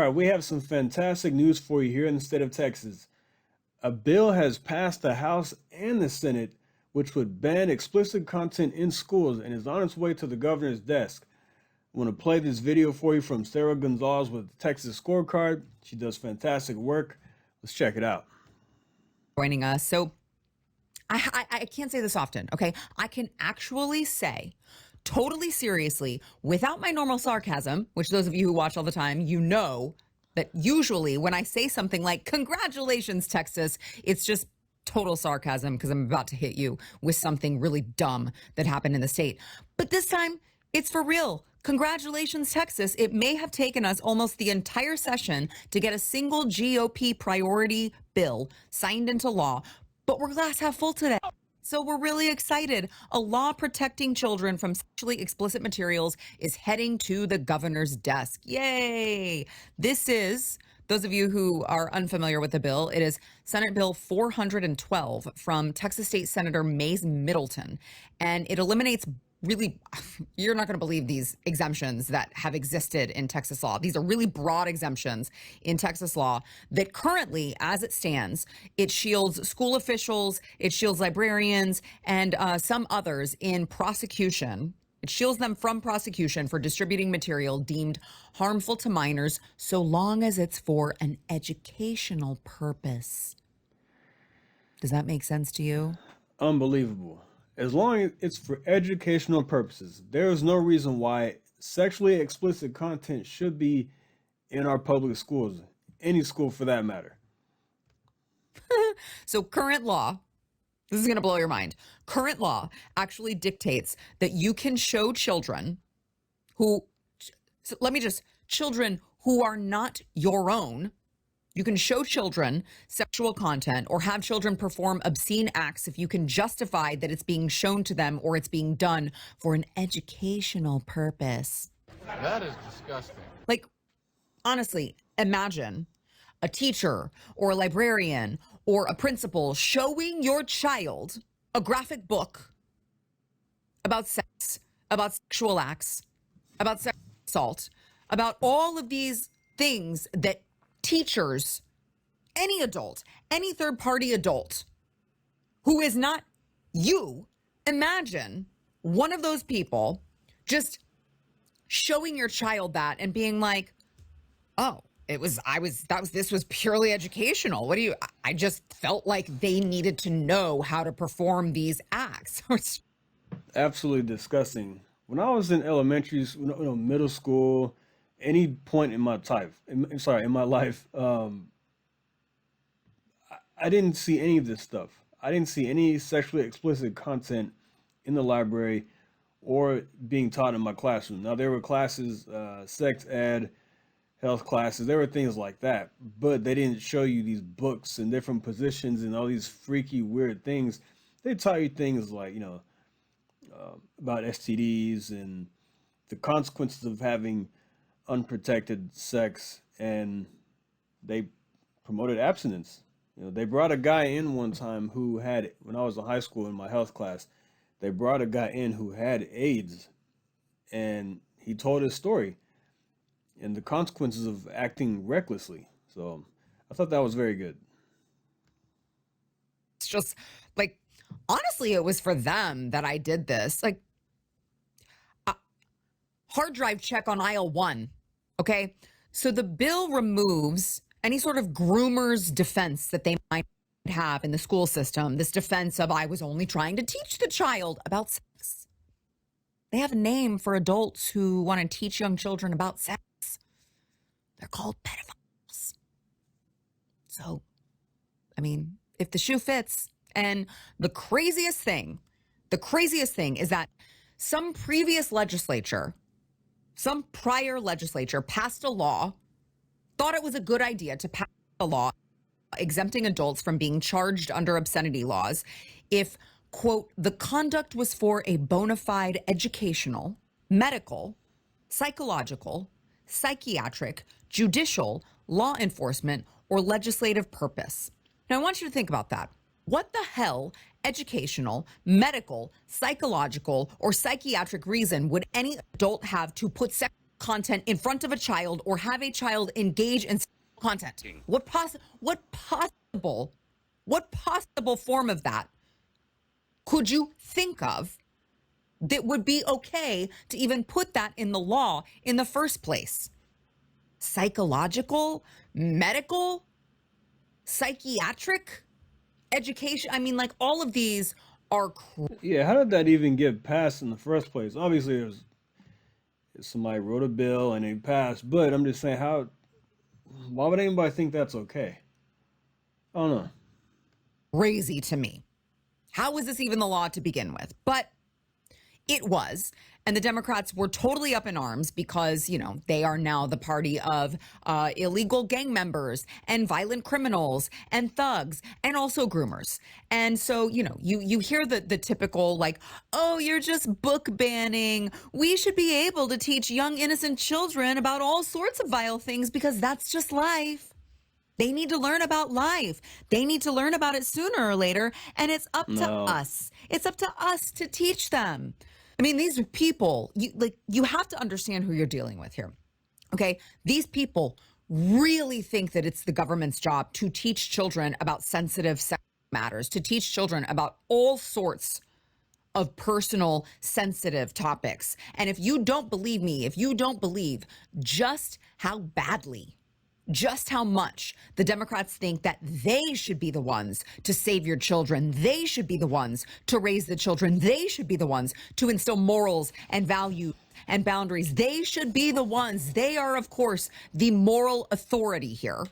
right, we have some fantastic news for you here in the state of Texas. A bill has passed the House and the Senate, which would ban explicit content in schools and is on its way to the governor's desk. I want to play this video for you from Sarah Gonzalez with the Texas Scorecard. She does fantastic work. Let's check it out. Joining us. So I can't say this often, okay? I can actually say totally seriously, without my normal sarcasm, which those of you who watch all the time, you know that usually when I say something like, congratulations, Texas, it's just total sarcasm because I'm about to hit you with something really dumb that happened in the state. But this time, it's for real. Congratulations, Texas. It may have taken us almost the entire session to get a single GOP priority bill signed into law, but we're glass half full today. So we're really excited. A law protecting children from sexually explicit materials is heading to the governor's desk. Yay! This is, those of you who are unfamiliar with the bill, it is Senate Bill 412 from Texas State Senator Mays Middleton, and it eliminates really, you're not going to believe these exemptions that have existed in Texas law. These are really broad exemptions in Texas law that currently, as it stands, it shields school officials, it shields librarians, and some others in prosecution. It shields them from prosecution for distributing material deemed harmful to minors so long as it's for an educational purpose. Does that make sense to you? Unbelievable. As long as it's for educational purposes, there is no reason why sexually explicit content should be in our public schools, any school for that matter. So current law, this is going to blow your mind. Current law actually dictates that you can show children children who are not your own. You can show children sexual content or have children perform obscene acts if you can justify that it's being shown to them or it's being done for an educational purpose. That is disgusting. Like, honestly, imagine a teacher or a librarian or a principal showing your child a graphic book about sex, about sexual acts, about sexual assault, about all of these things that teachers, any adult, any third-party adult who is not you, imagine one of those people just showing your child that and being like, oh, this was purely educational. I just felt like they needed to know how to perform these acts. Absolutely disgusting. When I was in elementary, middle school, any point in my life, I didn't see any of this stuff. I didn't see any sexually explicit content in the library or being taught in my classroom. Now, there were classes, sex ed, health classes, there were things like that, but they didn't show you these books and different positions and all these freaky, weird things. They taught you things like, about STDs and the consequences of having unprotected sex, and they promoted abstinence. They brought a guy in one time who had, when I was in high school in my health class, they brought a guy in who had AIDS, and he told his story and the consequences of acting recklessly. So I thought that was very good. It's just like, honestly, it was for them that I did this. Like, hard drive check on aisle 1. Okay. So the bill removes any sort of groomer's defense that they might have in the school system. This defense of, I was only trying to teach the child about sex. They have a name for adults who want to teach young children about sex. They're called pedophiles. So, I mean, if the shoe fits. And the craziest thing is that some prior legislature passed a law, thought it was a good idea to pass a law exempting adults from being charged under obscenity laws if, quote, the conduct was for a bona fide educational, medical, psychological, psychiatric, judicial, law enforcement, or legislative purpose. Now, I want you to think about that. What the hell educational, medical, psychological, or psychiatric reason would any adult have to put sex content in front of a child or have a child engage in sexual content? What possible form of that could you think of that would be okay to even put that in the law in the first place? Psychological, medical, psychiatric, education. I mean, like, all of these are Yeah, how did that even get passed in the first place? Obviously, somebody wrote a bill and it passed, but I'm just saying, why would anybody think that's okay? I don't know. crazy to me. How was this even the law to begin with? But it was. And the Democrats were totally up in arms because, they are now the party of illegal gang members and violent criminals and thugs and also groomers. And so, you hear the typical, like, oh, you're just book banning. We should be able to teach young, innocent children about all sorts of vile things because that's just life. They need to learn about life. They need to learn about it sooner or later. And it's up to us. It's up to us to teach them. I mean, these are people, you have to understand who you're dealing with here. Okay. These people really think that it's the government's job to teach children about sensitive sex matters, to teach children about all sorts of personal, sensitive topics. And if you don't believe me, if you don't believe just how much the Democrats think that they should be the ones to save your children, they should be the ones to raise the children, they should be the ones to instill morals and values and boundaries, they should be the ones. They are, of course, the moral authority here.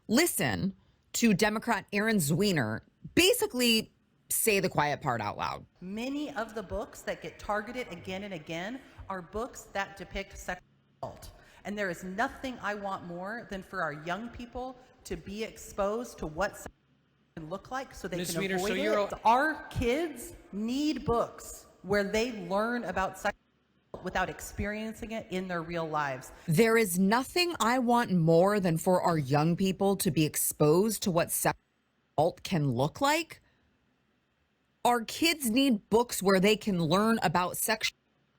Listen to Democrat Aaron Zwiener basically say the quiet part out loud. Many of the books that get targeted again and again are books that depict sexual assault. And there is nothing I want more than for our young people to be exposed to what sex can look like so they can avoid it. Our kids need books where they learn about sex without experiencing it in their real lives. There is nothing I want more than for our young people to be exposed to what sexual assault can look like. Our kids need books where they can learn about sex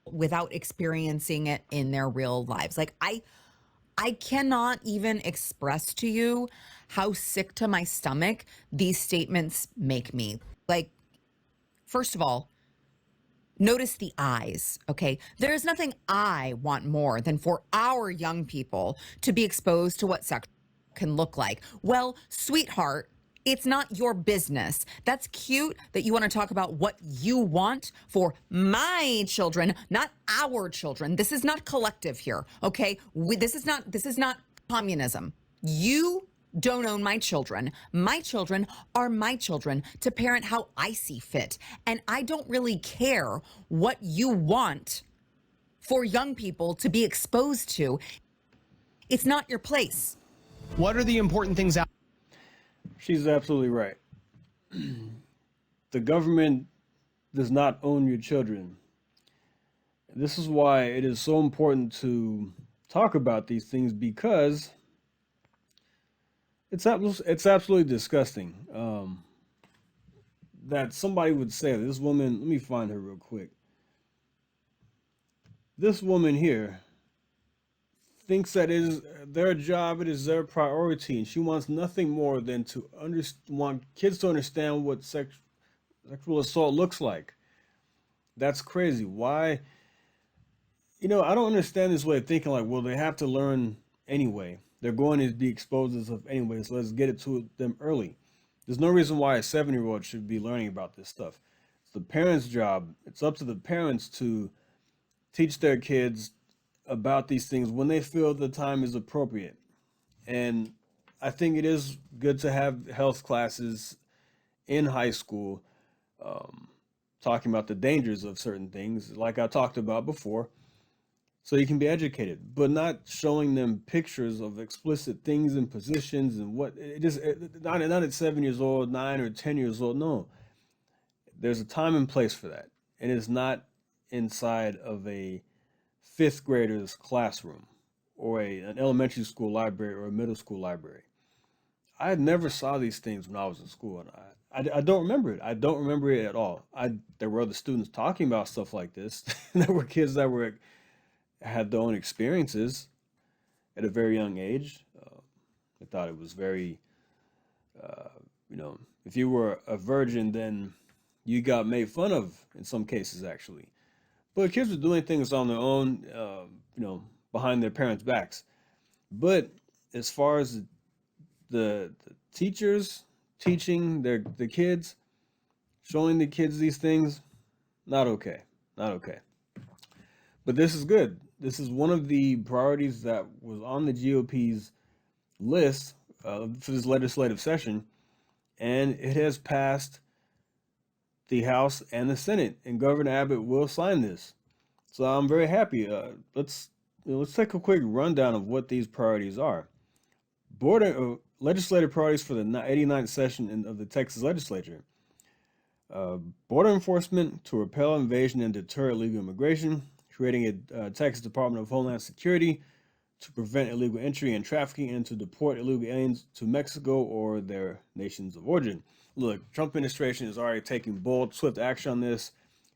without experiencing it in their real lives. Like, I cannot even express to you how sick to my stomach these statements make me. Like, first of all, notice the eyes, okay? There's nothing I want more than for our young people to be exposed to what sex can look like. Well, sweetheart, it's not your business. That's cute that you want to talk about what you want for my children, not our children. This is not collective here, okay? This is not communism. You don't own my children. My children are my children to parent how I see fit. And I don't really care what you want for young people to be exposed to. It's not your place. What are the important things out? She's absolutely right. The government does not own your children. This is why it is so important to talk about these things, because it's absolutely disgusting that somebody would say that. This woman, let me find her real quick. This woman here thinks that it is their job, it is their priority, and she wants nothing more than to want kids to understand what sexual assault looks like. That's crazy. Why? I don't understand this way of thinking, like, well, they have to learn anyway. They're going to be exposed to stuff anyway, so let's get it to them early. There's no reason why a 7-year-old should be learning about this stuff. It's the parents' job. It's up to the parents to teach their kids about these things when they feel the time is appropriate. And I think it is good to have health classes in high school, talking about the dangers of certain things, like I talked about before, so you can be educated, but not showing them pictures of explicit things and positions and what it is. Not at 7 years old, 9 or 10 years old. No, there's a time and place for that, and it's not inside of a fifth grader's classroom or an elementary school library or a middle school library. I never saw these things when I was in school, and I don't remember it. I don't remember it at all. There were other students talking about stuff like this. There were kids that were had their own experiences at a very young age. I thought it was very, if you were a virgin, then you got made fun of in some cases, actually. But kids were doing things on their own, behind their parents' backs. But as far as the teachers teaching the kids, showing the kids these things, not okay, not okay. But this is good. This is one of the priorities that was on the GOP's list for this legislative session, and it has passed the House and the Senate, and Governor Abbott will sign this. So I'm very happy. Let's take a quick rundown of what these priorities are. Legislative priorities for the 89th session of the Texas Legislature. Border enforcement to repel invasion and deter illegal immigration, creating a Texas Department of Homeland Security to prevent illegal entry and trafficking and to deport illegal aliens to Mexico or their nations of origin. Look, Trump administration is already taking bold, swift action on this.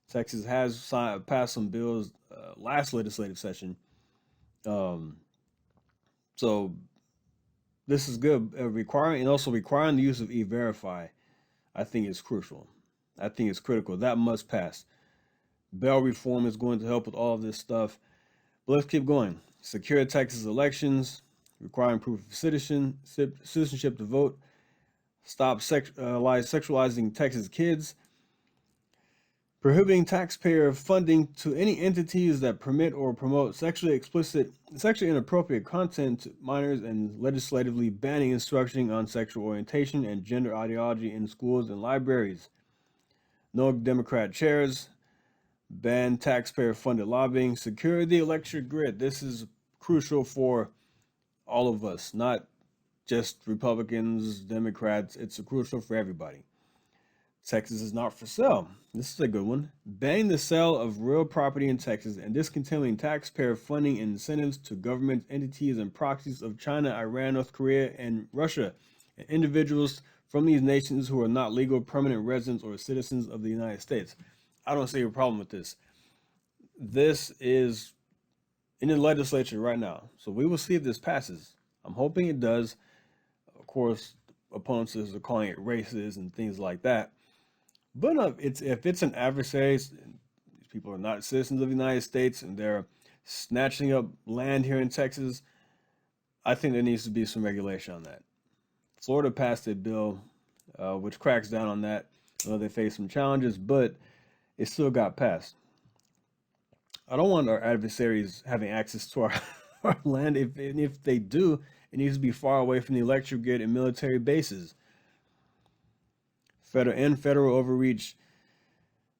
Texas has passed some bills last legislative session. So this is good. Requiring the use of E-Verify, I think is crucial. I think it's critical. That must pass. Bail reform is going to help with all of this stuff. But let's keep going. Secure Texas elections, requiring proof of citizenship to vote. Stop sexualizing Texas kids. Prohibiting taxpayer funding to any entities that permit or promote sexually inappropriate content to minors, and legislatively banning instruction on sexual orientation and gender ideology in schools and libraries. No Democrat chairs. Ban taxpayer-funded lobbying. Secure the electric grid. This is crucial for all of us, not just Republicans, Democrats. It's crucial for everybody. Texas is not for sale. This is a good one. Banning the sale of real property in Texas and discontinuing taxpayer funding and incentives to government entities and proxies of China, Iran, North Korea, and Russia, and individuals from these nations who are not legal permanent residents or citizens of the United States. I don't see a problem with this. This is in the legislature right now. So we will see if this passes. I'm hoping it does. Of course, opponents are calling it racist and things like that. But if it's an adversary, these people are not citizens of the United States and they're snatching up land here in Texas, I think there needs to be some regulation on that. Florida passed a bill which cracks down on that. I know they face some challenges, but it still got passed. I don't want our adversaries having access to our land. If they do, it needs to be far away from the electric grid and military bases. Federal overreach.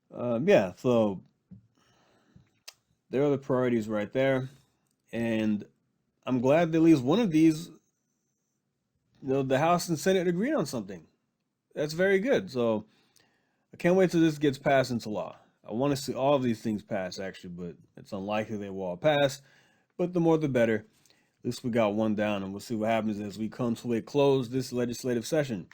So there are the priorities right there. And I'm glad that at least one of these, the House and Senate agreed on something. That's very good. So I can't wait till this gets passed into law. I want to see all of these things pass, actually, but it's unlikely they will all pass. But the more the better. At least we got one down, and we'll see what happens as we come to a close this legislative session.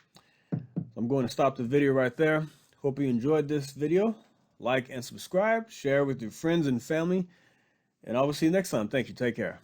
I'm going to stop the video right there. Hope you enjoyed this video. Like and subscribe. Share with your friends and family. And I will see you next time. Thank you. Take care.